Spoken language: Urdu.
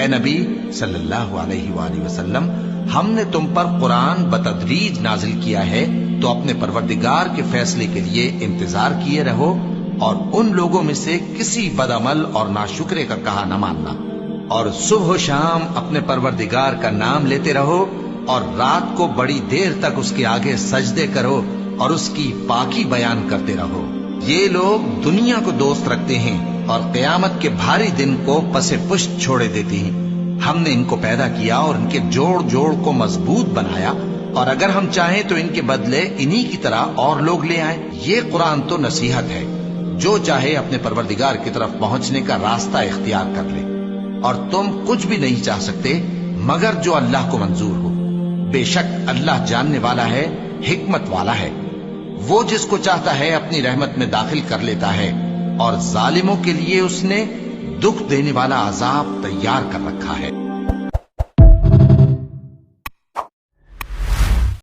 اے نبی صلی اللہ علیہ وآلہ وسلم، ہم نے تم پر قرآن بتدریج نازل کیا ہے، تو اپنے پروردگار کے فیصلے کے لیے انتظار کیے رہو، اور ان لوگوں میں سے کسی بدعمل اور ناشکرے کا کہا نہ ماننا، اور صبح و شام اپنے پروردگار کا نام لیتے رہو، اور رات کو بڑی دیر تک اس کے آگے سجدے کرو اور اس کی پاکی بیان کرتے رہو۔ یہ لوگ دنیا کو دوست رکھتے ہیں اور قیامت کے بھاری دن کو پس پشت چھوڑے دیتے ہیں۔ ہم نے ان کو پیدا کیا اور ان کے جوڑ جوڑ کو مضبوط بنایا، اور اگر ہم چاہیں تو ان کے بدلے انہی کی طرح اور لوگ لے آئیں۔ یہ قرآن تو نصیحت ہے، جو چاہے اپنے پروردگار کی طرف پہنچنے کا راستہ اختیار کر لے، اور تم کچھ بھی نہیں چاہ سکتے مگر جو اللہ کو منظور ہو۔ بے شک اللہ جاننے والا ہے، حکمت والا ہے۔ وہ جس کو چاہتا ہے اپنی رحمت میں داخل کر لیتا ہے، اور ظالموں کے لیے اس نے دکھ دینے والا عذاب تیار کر رکھا ہے۔